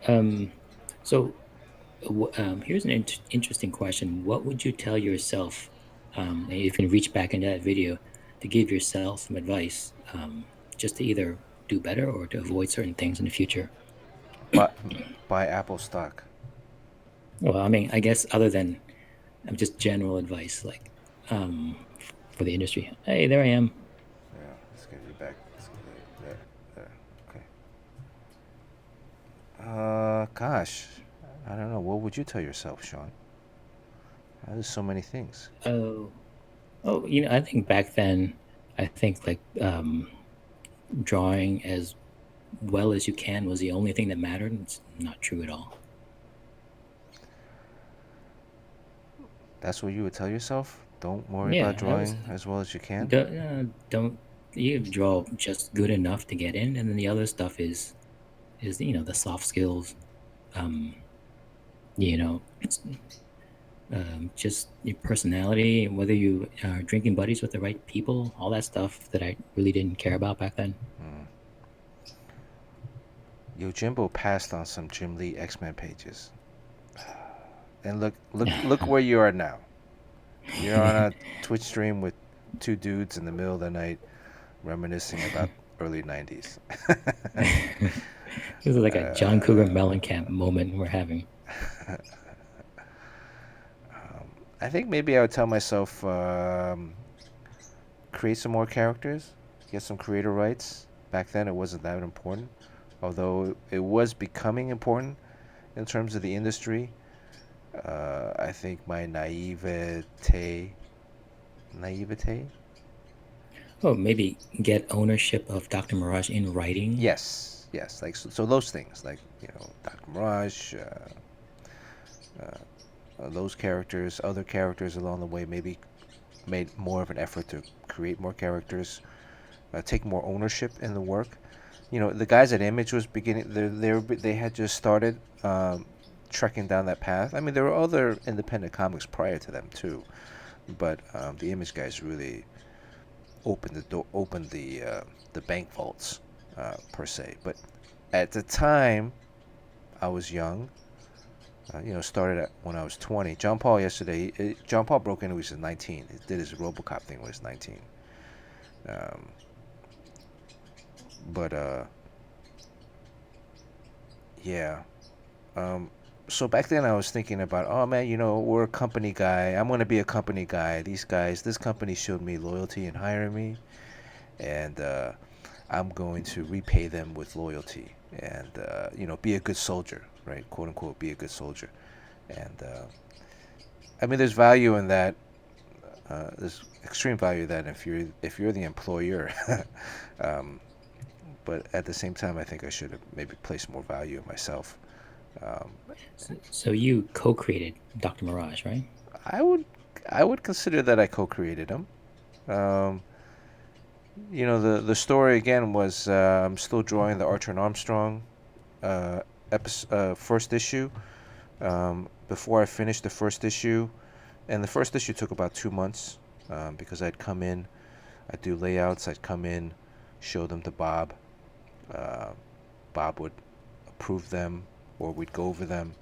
Um, so here's an interesting question. What would you tell yourself, if you can reach back into that video, to give yourself some advice, just to either do better or to avoid certain things in the future? But buy Apple stock. Well, I mean, I guess other than just general advice, like for the industry. Hey, there I am. Yeah, let's get you back. Let's get it there, there. Okay. Gosh, I don't know. What would you tell yourself, Sean? There's so many things. Oh, oh, I think back then, I think like drawing as well as you can was the only thing that mattered. It's not true at all. That's what you would tell yourself. Don't worry about Yeah, that was drawing as well as you can. don't you draw just good enough to get in, and then the other stuff is the soft skills, um, you know, just your personality and whether you are drinking buddies with the right people, all that stuff that I really didn't care about back then. Mm. Yojimbo passed on some Jim Lee X-Men pages, and look where you are now. You're on a Twitch stream with two dudes in the middle of the night reminiscing about early '90s. This is like a John Cougar uh, Mellencamp moment we're having. I think maybe I would tell myself create some more characters, get some creator rights. Back then, it wasn't that important, although it was becoming important in terms of the industry. I think my naivete. Oh, maybe get ownership of Dr. Mirage in writing. Yes, yes. Like so those things, like Dr. Mirage, those characters, other characters along the way, maybe made more of an effort to create more characters, take more ownership in the work. The guys at Image was beginning. They had just started trekking down that path. I mean, there were other independent comics prior to them too, but the Image guys really opened the door, opened the bank vaults per se. But at the time, I was young. Started when I was 20. John Paul yesterday. John Paul broke into when he was 19. He did his RoboCop thing when he was 19. Um, but yeah. Um, so back then I was thinking about, oh man, we're a company guy. I'm gonna be a company guy. These guys, this company showed me loyalty in hiring me, and I'm going to repay them with loyalty, and be a good soldier, right? Quote unquote, be a good soldier. And I mean, there's value in that. There's extreme value in that if you're the employer. um, but at the same time, I think I should have maybe placed more value in myself. Um, So you co-created Dr. Mirage, right? I would I would consider that I co-created them. Um, the story again was I'm still drawing the Archer and Armstrong first issue. Before I finished the first issue, and the first issue took about 2 months because I'd come in, I'd do layouts, I'd come in, show them to Bob. Uh, Bob would approve them, or we'd go over them,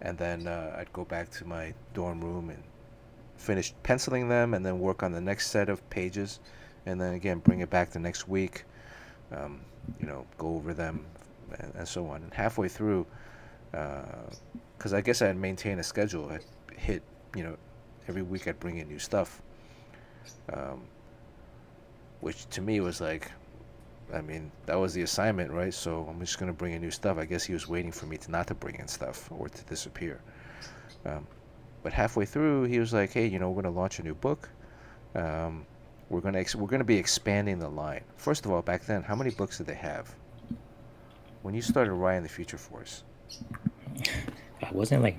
and then I'd go back to my dorm room and finish penciling them, and then work on the next set of pages, and then again bring it back the next week. Um, go over them, and so on. And halfway through, because I guess I had maintained a schedule. I hit, you know, every week I'd bring in new stuff, um, which to me was like, I mean, that was the assignment, right? So I'm just gonna bring in new stuff. I guess he was waiting for me to not to bring in stuff or to disappear. Um, but halfway through, he was like, "Hey, we're gonna launch a new book. Um, we're gonna be expanding the line." First of all, back then, how many books did they have when you started writing the Future Force? Wasn't it like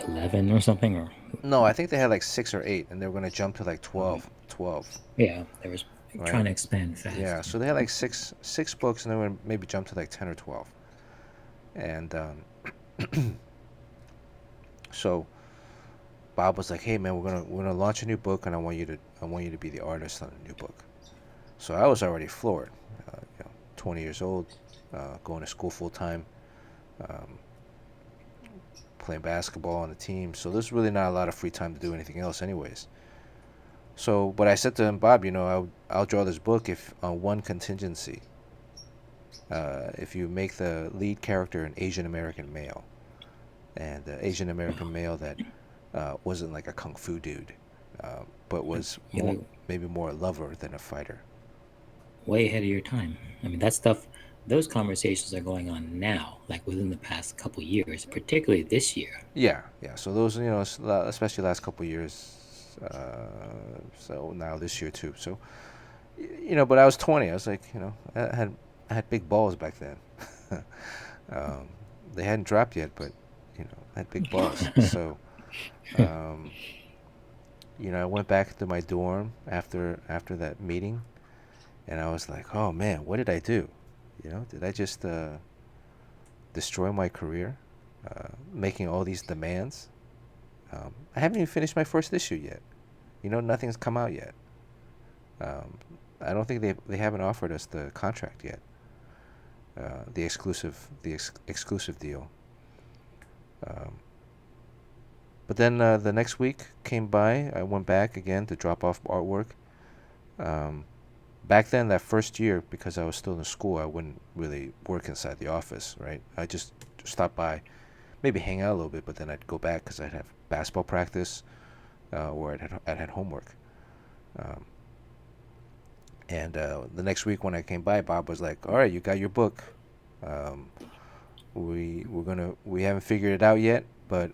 11 or something? Or No, I think they had like 6 or 8, and they were gonna jump to like okay. 12, 12, Yeah, they were right? trying to expand Yeah, fast. so they had like six books, and they would maybe jump to like 10 or 12. And so Bob was like, "Hey man, we're gonna launch a new book, and I want you to be the artist on the new book." So I was already floored, 20 years old, going to school full time. playing basketball on the team. So there's really not a lot of free time to do anything else, anyways. So, but I said to him, Bob, I'll draw this book if on one contingency. If you make the lead character an Asian American male, and Asian American Wow. male that wasn't like a kung fu dude, but was You're more like maybe more a lover than a fighter. way ahead of your time. I mean, that stuff, those conversations are going on now, like within the past couple years, particularly this year. Yeah, yeah. So those, especially last couple of years. So now this year too. So, but I was 20. I was like, I had big balls back then. um, they hadn't dropped yet, but I had big balls. So, um, I went back to my dorm after that meeting, and I was like, oh man, what did I do? Did I just destroy my career, making all these demands? I haven't even finished my first issue yet. Nothing's come out yet. Um, I don't think they haven't offered us the contract yet, the exclusive deal. Um, but then the next week came by. I went back again to drop off artwork. Um, Back then, that first year, because I was still in school, I wouldn't really work inside the office, right? I just stop by, maybe hang out a little bit, but then I'd go back because I'd have basketball practice, or I'd had homework. Um, and the next week when I came by, Bob was like, "All right, you got your book. Um, we haven't figured it out yet, but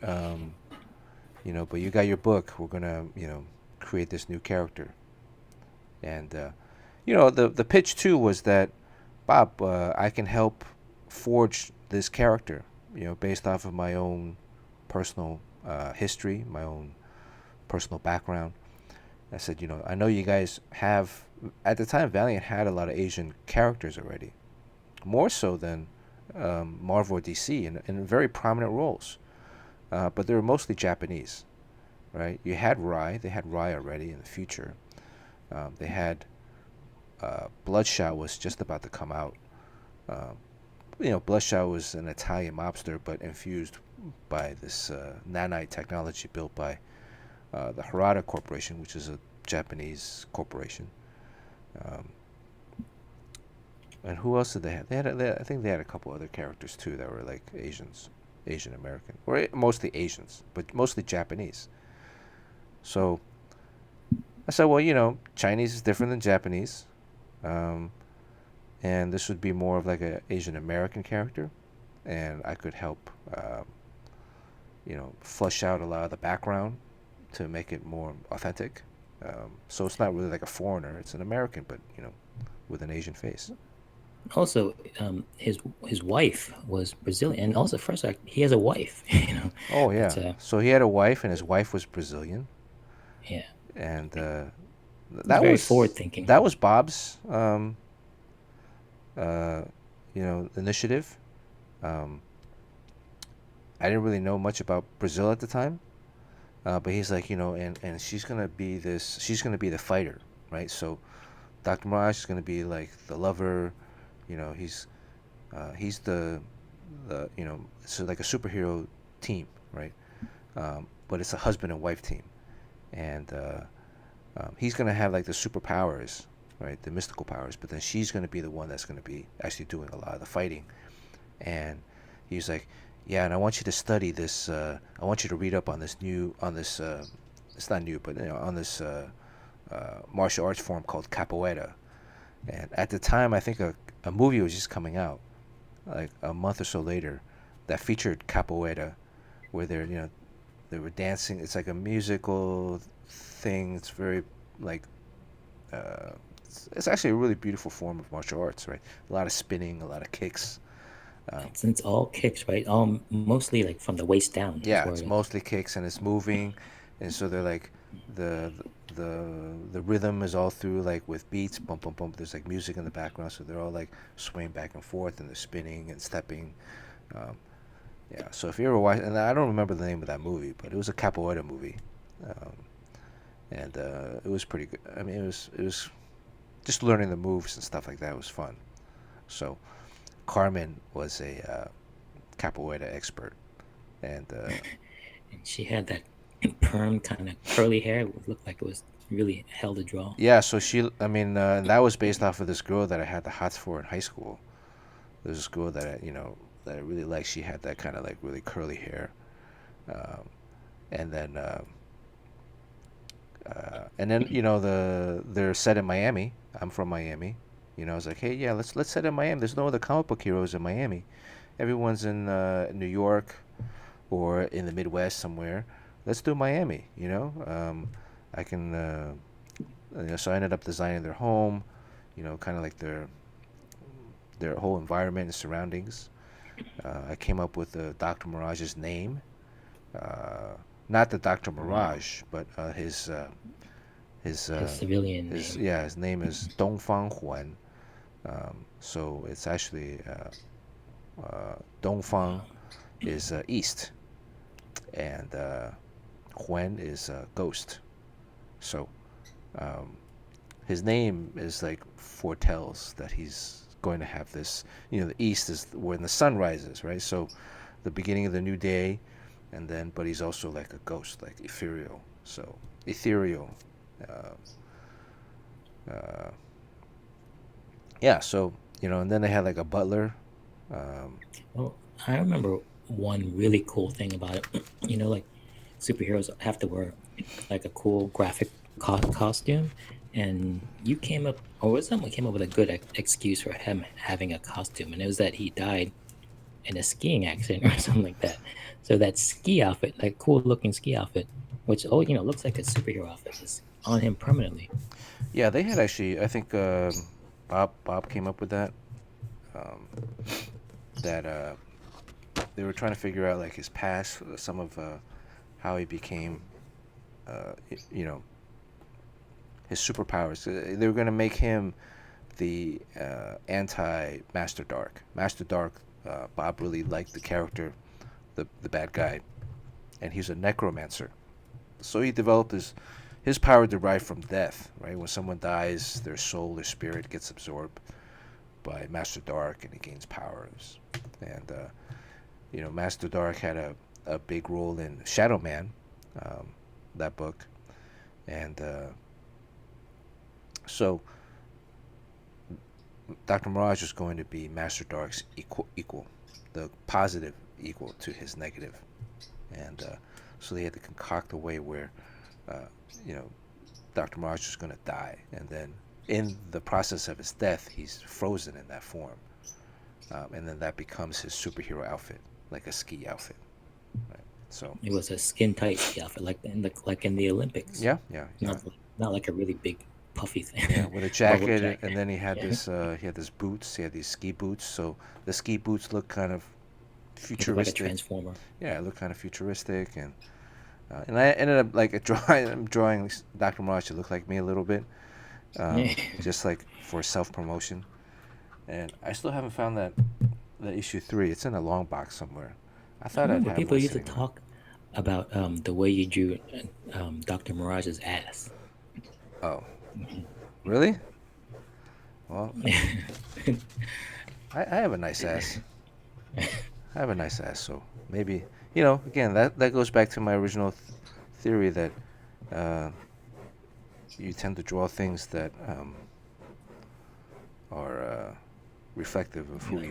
you got your book. We're gonna create this new character." And the pitch too was that, Bob, I can help forge this character, based off of my own personal history, my own personal background. I said, I know you guys have, at the time, Valiant had a lot of Asian characters already, more so than Marvel or DC, in very prominent roles. But they were mostly Japanese, right? They had Rai already in the future. They had Bloodshot was just about to come out. Um, Bloodshot was an Italian mobster, but infused by this nanite technology built by the Harada Corporation, which is a Japanese corporation. Um, and who else did they have? I think they had a couple other characters too that were like Asian American, or mostly Asians, but mostly Japanese. So I said, well, Chinese is different than Japanese, um, and this would be more of like a Asian American character, and I could help, flush out a lot of the background to make it more authentic. So it's not really like a foreigner; it's an American, but with an Asian face. Also, his wife was Brazilian, and also first fact, he has a wife. Oh That's yeah, so he had a wife, and his wife was Brazilian, yeah, and it's that very forward was thinking. that was Bob's, initiative. Um, I didn't really know much about Brazil at the time, but he's like, and she's gonna be the fighter, right? So Dr. Mirage is gonna be like the lover, he's the so like a superhero team, right? But it's a husband and wife team, and he's gonna have like the superpowers, right? The mystical powers, but then she's gonna be the one that's gonna be actually doing a lot of the fighting. And he's like, yeah, and I want you to study this. I want you to read up on this. It's not new, but on this martial arts form called capoeira. And at the time, I think a movie was just coming out, like a month or so later, that featured capoeira, where they were dancing. It's like a musical thing. It's very like it's actually a really beautiful form of martial arts, right? A lot of spinning, a lot of kicks. Um, It's all kicks, right? All mostly like from the waist down is yeah, where it's it. mostly kicks and it's moving, and so they're like the the rhythm is all through like with beats, bump bump bump. There's like music in the background, so they're all like swaying back and forth and they're spinning and stepping. Um, yeah, so if you ever watch, and I don't remember the name of that movie, but it was a capoeira movie, um, and it was pretty good. I mean, it was just learning the moves and stuff like that was fun. So Carmen was a capoeira expert. And And she had that perm kind of curly hair. It looked like it was really hell to draw. yeah, so I mean, that was based off of this girl that I had the hots for in high school. There's this girl that that I really liked. She had that kind of like really curly hair. Um, and then they're set in Miami. I'm from Miami. I was like, hey, yeah, let's set in Miami. There's no other comic book heroes in Miami. Everyone's in New York or in the Midwest somewhere. Let's do Miami. I can. So I ended up designing their home. Kind of like their whole environment and surroundings. I came up with Dr. Mirage's name. Uh, Not the Dr. Wow. Mirage, but his His civilian name. his name is Dongfang Huan. So it's actually Dongfang Wow. is east, and Huan is ghost. So um, his name is like foretells that he's going to have this. The east is when the sun rises, right? So the beginning of the new day, and then but he's also like a ghost, like ethereal. So ethereal. Uh, uh, yeah. So and then they had like a butler. Um, Well, I remember one really cool thing about it. Like superheroes have to wear like a cool graphic costume, and you came up, or was someone came up with a good excuse for him having a costume, and it was that he died in a skiing accident or something like that. So that ski outfit, that cool looking ski outfit, which looks like a superhero outfit, is on him permanently. yeah, they had actually. I think Bob came up with that. Um, that they were trying to figure out like his past, some of how he became, uh, y- you know, his superpowers. They were going to make him the anti Master Dark. Master Dark. Bob really liked the character, the bad guy, and he's a necromancer. So he developed his power derived from death. Right, when someone dies, their soul, their spirit gets absorbed by Master Dark, and he gains powers. And Master Dark had a big role in Shadow Man, um, that book, and so Dr. Mirage is going to be Master Dark's equal, the positive equal to his negative, and so they had to concoct a way where, uh, you know, Dr. Mirage is going to die, and then in the process of his death, he's frozen in that form, and then that becomes his superhero outfit, like a ski outfit. Right? So It was a skin tight ski outfit, like in the Olympics, yeah, yeah, yeah, not like a really big puffy yeah, thing, with a bubble jacket, and jacket. then he had Yeah, this. He had this boots. He had these ski boots. So the ski boots look kind of it looked like a futuristic. transformer. Yeah, it looked kind of futuristic, and I ended up like drawing. I'm drawing Dr. Mirage to look like me a little bit, Yeah. just like for self promotion. And I still haven't found that issue 3. It's in a long box somewhere. I I thought I'd remember have people one used to sitting there. talk about the way you drew Dr. Mirage's ass. Oh, really? Well, I have a nice ass. I have a nice ass, so maybe again that goes back to my original theory that uh, you tend to draw things that are reflective of who You you